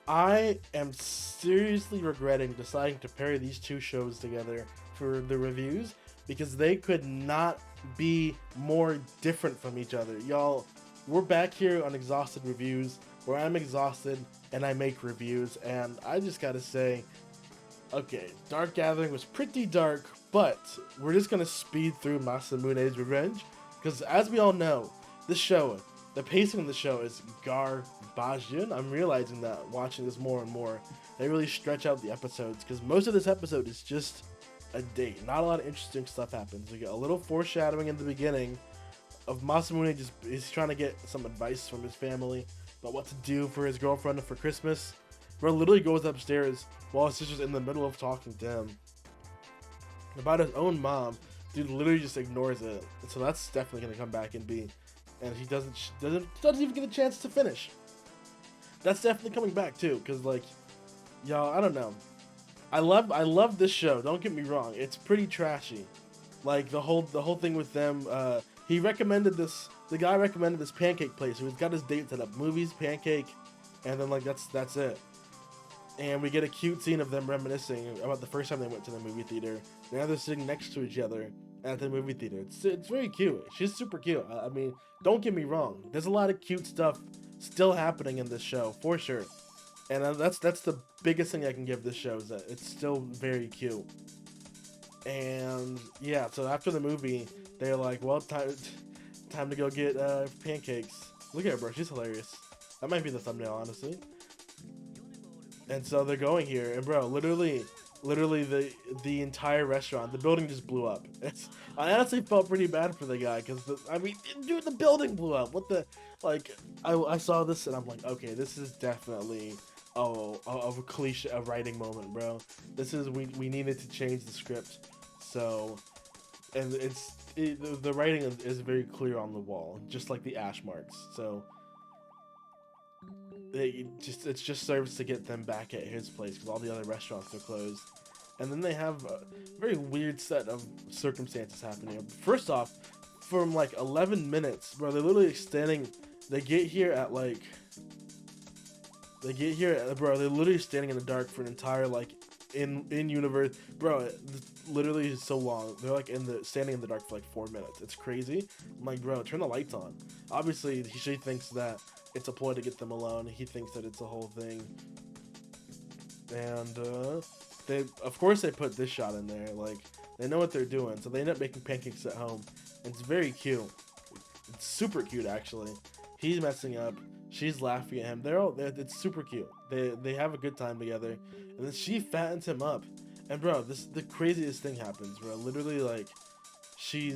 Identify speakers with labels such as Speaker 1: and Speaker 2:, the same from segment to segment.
Speaker 1: I am seriously regretting deciding to pair these two shows together for the reviews because they could not be more different from each other. Y'all, we're back here on Exhausted Reviews where I'm exhausted and I make reviews, and I just gotta say, okay, Dark Gathering was pretty dark, but we're just gonna speed through Masamune's Revenge because, as we all know, this show, the pacing of the show is garbage. I'm realizing that watching this more and more, they really stretch out the episodes because most of this episode is just a date. Not a lot of interesting stuff happens. We get a little foreshadowing in the beginning of Masamune just is trying to get some advice from his family about what to do for his girlfriend for Christmas. Bro literally goes upstairs while his sister's in the middle of talking to him about his own mom. Dude literally just ignores it. And so that's definitely gonna come back and be, and he doesn't even get a chance to finish. That's definitely coming back too, cause like, y'all, I don't know. I love this show. Don't get me wrong. It's pretty trashy. Like the whole thing with them. He recommended this. The guy recommended this pancake place. So he's got his date set up: movies, pancake, and then like that's it. And we get a cute scene of them reminiscing about the first time they went to the movie theater. Now they're sitting next to each other at the movie theater. It's very cute. She's super cute. I mean, don't get me wrong. There's a lot of cute stuff still happening in this show for sure. And that's the biggest thing I can give this show is that it's still very cute. And yeah, so after the movie, they're like, well, time to go get pancakes. Look at her, bro. She's hilarious. That might be the thumbnail, honestly. And so they're going here, and bro, literally the entire restaurant, the building just blew up. I honestly felt pretty bad for the guy because I mean, dude, the building blew up. What the, like, I saw this and I'm like, okay, this is definitely a cliche, a writing moment, bro. This is we needed to change the script, so, and the writing is very clear on the wall, just like the ash marks. So it just serves to get them back at his place because all the other restaurants are closed. And then they have a very weird set of circumstances happening. First off, from like 11 minutes, bro, they're literally standing. They get here at like. They get here, bro. They're literally standing in the dark for an entire like in universe, bro. It literally is so long. They're like standing in the dark for like 4 minutes. It's crazy. I'm like, bro, turn the lights on. Obviously, she thinks that it's a ploy to get them alone. He thinks that it's a whole thing. And they, of course, they put this shot in there. Like, they know what they're doing, so they end up making pancakes at home. And it's very cute. It's super cute, actually. He's messing up. She's laughing at him. It's super cute. They have a good time together. And then she fattens him up. And bro, the craziest thing happens, bro. Literally, like, he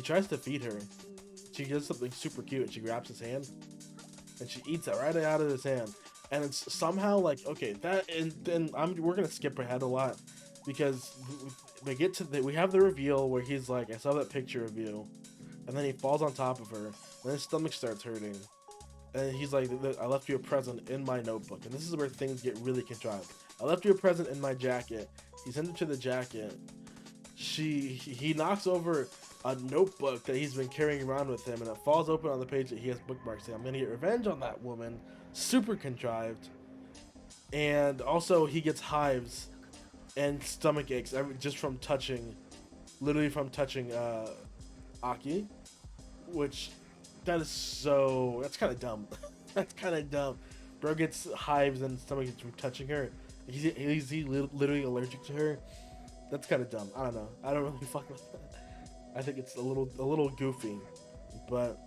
Speaker 1: tries to feed her. She does something super cute and she grabs his hand and she eats it right out of his hand. And it's somehow like, okay, that, and then we're gonna skip ahead a lot because we have the reveal where he's like, I saw that picture of you, and then he falls on top of her, and his stomach starts hurting, and he's like, I left you a present in my notebook, and this is where things get really contrived. I left you a present in my jacket. He sends it to the jacket. He knocks over a notebook that he's been carrying around with him, and it falls open on the page that he has bookmarks saying, I'm gonna get revenge on that woman. Super contrived. And also he gets hives and stomach aches just from touching, literally from touching Aki, which that's kind of dumb. That's kind of dumb. Bro gets hives and stomach aches from touching her. Is he literally allergic to her? That's kind of dumb. I don't know. I don't really fuck with that. I think it's a little goofy, but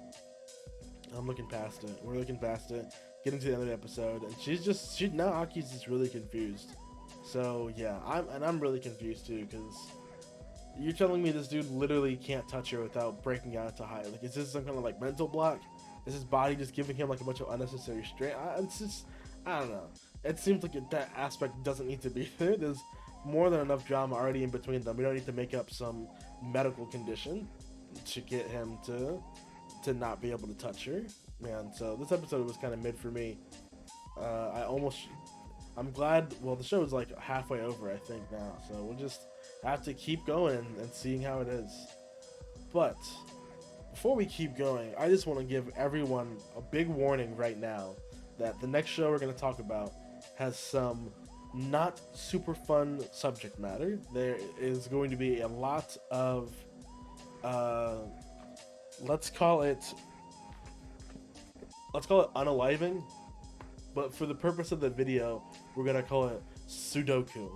Speaker 1: I'm looking past it. We're looking past it. Getting to the end of the episode, and now Aki's just really confused. So yeah, I'm really confused too, because you're telling me this dude literally can't touch her without breaking out into hives. Like, is this some kind of like mental block? Is his body just giving him like a bunch of unnecessary strain? I don't know. It seems like that aspect doesn't need to be there. There's more than enough drama already in between them. We don't need to make up some medical condition to get him to not be able to touch her. Man, so this episode was kind of mid for me. I'm glad, well, the show is like halfway over, I think, now, so we'll just have to keep going and seeing how it is. But before we keep going, I just want to give everyone a big warning right now that the next show we're going to talk about has some not super fun subject matter. There is going to be a lot of, let's call it unaliving, but for the purpose of the video, we're going to call it Sudoku,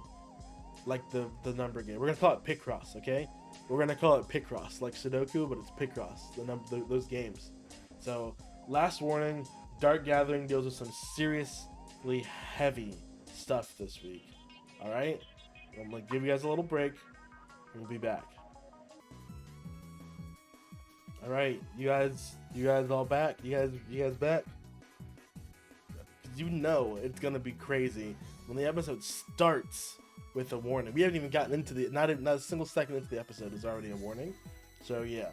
Speaker 1: like the number game. We're going to call it Picross, okay? We're gonna call it Picross, like Sudoku, but it's Picross, those games. So, last warning, Dark Gathering deals with some seriously heavy stuff this week. Alright? I'm gonna give you guys a little break, and we'll be back. Alright, you guys all back? You guys back? You know it's gonna be crazy when the episode starts with a warning. We haven't even gotten into not a single second into the episode is already a warning. So yeah,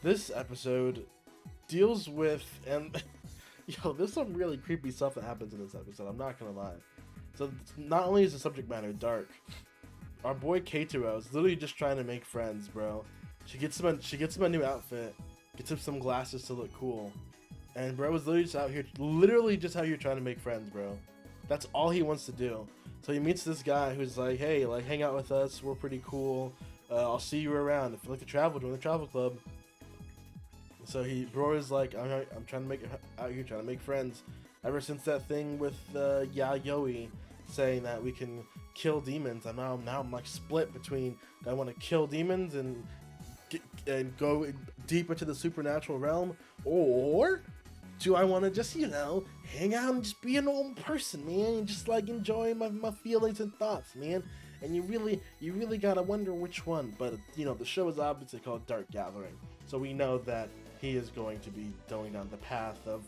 Speaker 1: this episode deals with, and yo, there's some really creepy stuff that happens in this episode, I'm not gonna lie. So not only is the subject matter dark, our boy Keitaro is literally just trying to make friends, bro. She gets him a new outfit, gets him some glasses to look cool, and bro is literally just out here trying to make friends, bro. That's all he wants to do. So he meets this guy who's like, hey, like, hang out with us, we're pretty cool, I'll see you around. If you like to travel, join the travel club. So bro is like, I'm trying to out here trying to make friends. Ever since that thing with Yayoi saying that we can kill demons, I'm like split between, do I want to kill demons and go deep into the supernatural realm, or do I want to just, hang out and just be a normal person, man, and just like enjoy my feelings and thoughts, man? And you really gotta wonder which one. But the show is obviously called Dark Gathering, so we know that he is going to be going down the path of,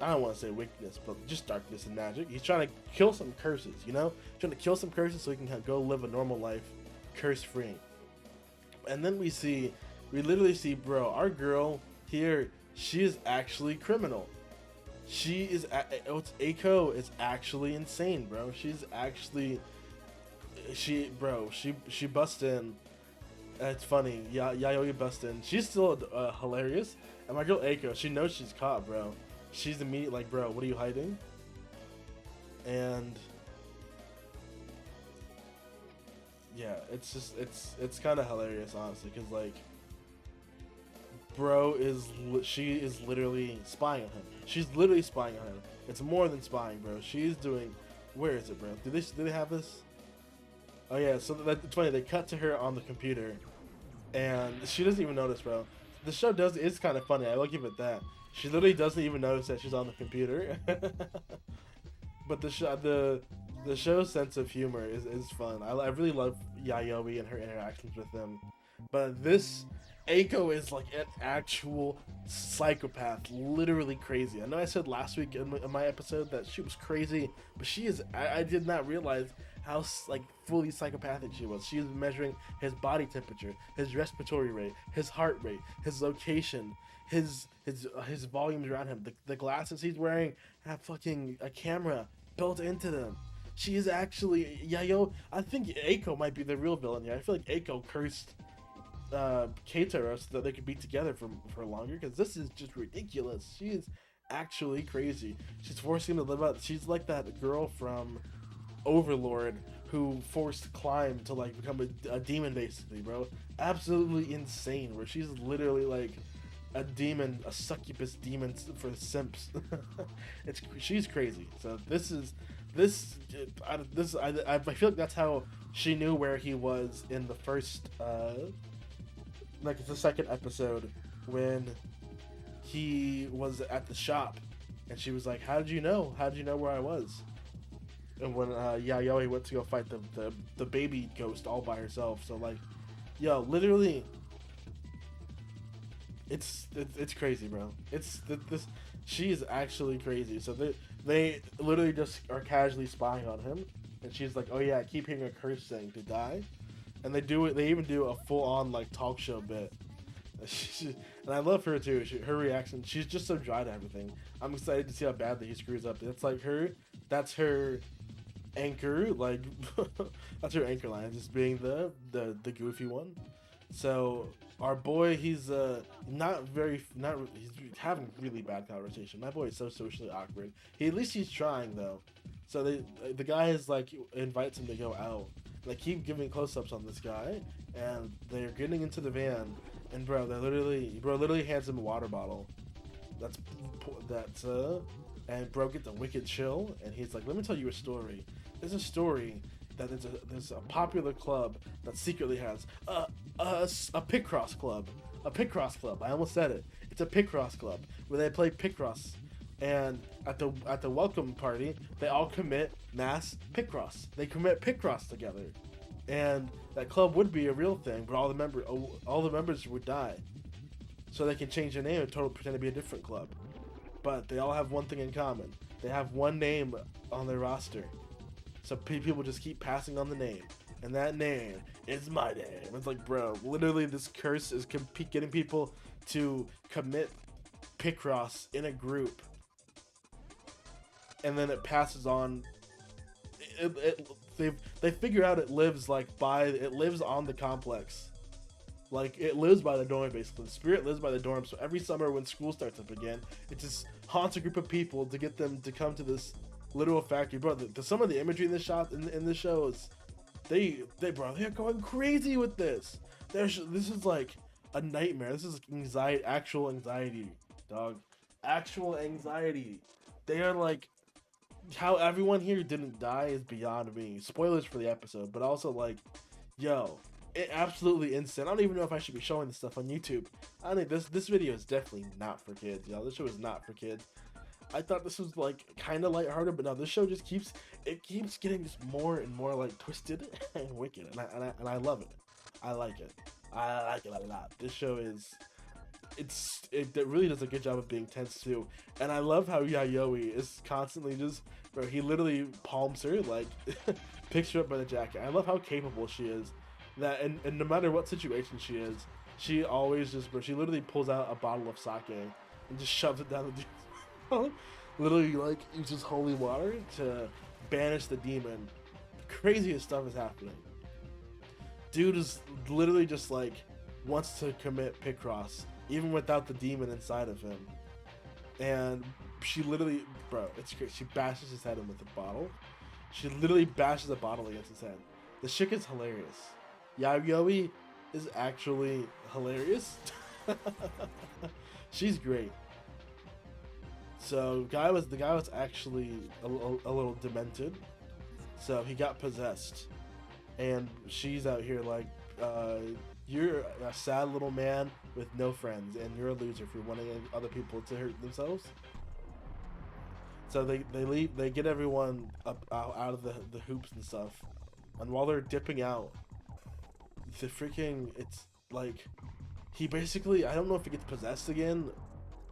Speaker 1: I don't want to say weakness, but just darkness and magic. He's trying to kill some curses, trying to kill some curses so he can go live a normal life, curse free. And then we literally see, bro, our girl here, she is actually criminal. Eiko is actually insane, bro. She busts in. It's funny. Yayoi busts in. She's still hilarious. And my girl Eiko, she knows she's caught, bro. She's immediately like, bro, what are you hiding? And yeah, it's kind of hilarious, honestly, because like, bro she is literally spying on him. She's literally spying on him. It's more than spying, bro. She's doing, where is it, bro? Do they have this? Oh yeah, so it's funny, they cut to her on the computer and she doesn't even notice, bro. The show is kind of funny, I will give it that. She literally doesn't even notice that she's on the computer. But the show's sense of humor is fun. I really love Yayoi and her interactions with them. But this Eiko is like an actual psychopath, literally crazy. I know I said last week in my episode that she was crazy, but she is. I did not realize how like fully psychopathic she was. She was measuring his body temperature, his respiratory rate, his heart rate, his location, his volumes around him. The glasses he's wearing have fucking a camera built into them. She is actually I think Eiko might be the real villain here. I feel like Eiko cursed Keitaro so that they could be together for longer, because this is just ridiculous. She is actually crazy. She's forcing him to live out. She's like that girl from Overlord who forced Climb to like become a demon, basically, bro. Absolutely insane, where she's literally like a demon, a succubus demon for simps. She's crazy. So I feel like that's how she knew where he was in the first like the second episode, when he was at the shop and she was like, how did you know where I was? And when Yayoi went to go fight the baby ghost all by herself. So like, yo, literally it's crazy, bro. She is actually crazy. So they literally just are casually spying on him, and she's like, oh yeah, I keep hearing a curse saying to die. And they even do a full-on like talk show bit. And I love her too. Her reaction, she's just so dry to everything. I'm excited to see how badly he screws up. It's like that's her anchor, like that's her anchor line, just being the goofy one. So our boy, he's he's having really bad conversation. My boy is so socially awkward. At least he's trying though. So the guy is like invites him to go out. They keep giving close-ups on this guy, and they're getting into the van. And bro literally hands him a water bottle. That's and bro gets a wicked chill, and he's like, "Let me tell you a story. There's a story that there's a popular club that secretly has a Picross club. A Picross club. I almost said it. It's a Picross club where they play Picross, and at the welcome party, they all commit mass Picross. They commit Picross together, and that club would be a real thing, but all the members would die, so they can change their name and pretend to be a different club. But they all have one thing in common. They have one name on their roster. So people just keep passing on the name. And that name is my name. It's like, bro, literally this curse is getting people to commit Picross in a group. And then it passes on. They figure out it lives on the complex. Like, it lives by the dorm, basically. The spirit lives by the dorm, so every summer when school starts up again, it just haunts a group of people to get them to come to this literal factory. Bro, some of the imagery in this show is, they're going crazy with this. This is like a nightmare. This is actual anxiety, dog. Actual anxiety. They are like, how everyone here didn't die is beyond me. Spoilers for the episode, but also like, yo, it absolutely insane. I don't even know if I should be showing this stuff on YouTube. I think this video is definitely not for kids, y'all. This show is not for kids. I thought this was like kind of lighthearted, but no, this show just keeps getting just more and more like twisted and wicked, and I love it. I like it. I like it a lot. This show it really does a good job of being tense too, and I love how Yayoi is constantly just, bro, he literally palms her, like picks her up by the jacket. I love how capable she is. That and no matter what situation she is, she always just, bro, she literally pulls out a bottle of sake and just shoves it down the dude's throat. Literally, like, uses holy water to banish the demon. The craziest stuff is happening. Dude is literally just like wants to commit Picross even without the demon inside of him. And she literally, bro, it's crazy. She bashes his head in with a bottle. She literally bashes a bottle against his head. The chick is hilarious. Yayoi is actually hilarious. She's great. So the guy was actually a little demented. So he got possessed, and she's out here like, you're a sad little man with no friends, and you're a loser for wanting other people to hurt themselves. So they get everyone out of the hoops and stuff, and while they're dipping out, it's like, he basically, I don't know if he gets possessed again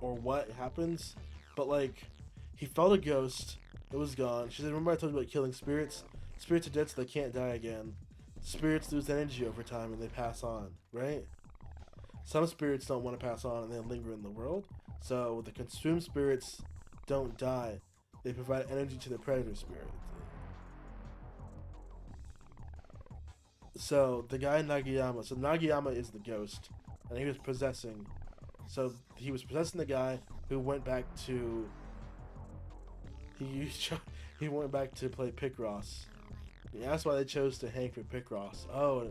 Speaker 1: or what happens, but like, he felt a ghost. It was gone. She said, remember I told you about killing spirits? Spirits are dead, so they can't die again. Spirits lose energy over time and they pass on, right? Some spirits don't want to pass on and they linger in the world. So the consumed spirits don't die. They provide energy to the predator spirit. So the guy Nagayama, so Nagayama is the ghost, and he was possessing. So he was possessing the guy who went back to. He went back to play Picross. And that's why they chose to hang for Picross. Oh,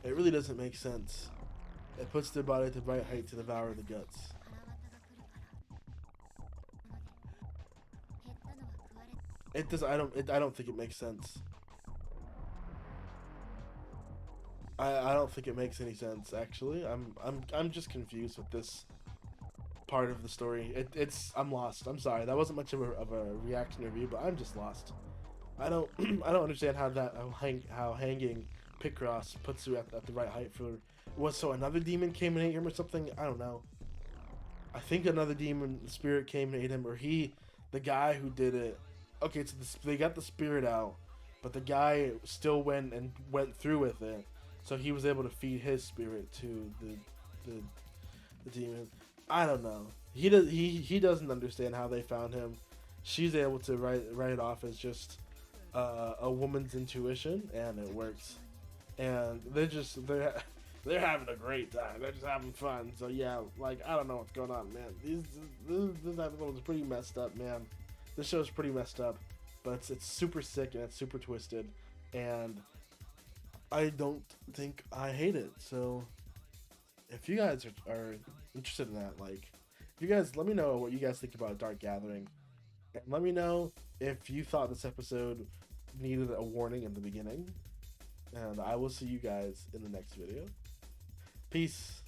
Speaker 1: it really doesn't make sense. It puts their body at the right height to devour the guts. It does. I don't think it makes sense. I don't think it makes any sense, actually. I'm just confused with this part of the story. I'm lost. I'm sorry. That wasn't much of a reaction review, but I'm just lost. I don't I don't understand how hanging Picross puts you at the right height for so another demon came and ate him or something? I don't know. I think another demon spirit came and ate him, or the guy who did it. Okay, so they got the spirit out, but the guy still went through with it. So he was able to feed his spirit to the demon. I don't know. He doesn't understand how they found him. She's able to write it off as just a woman's intuition, and it works. And they're having a great time. They're just having fun. So yeah, like I don't know what's going on, man. This episode is pretty messed up, man. This show's pretty messed up, but it's super sick and it's super twisted, and I don't think I hate it. So if you guys are interested in that, like, if you guys let me know what you guys think about Dark Gathering, and let me know if you thought this episode needed a warning in the beginning. And I will see you guys in the next video. Peace.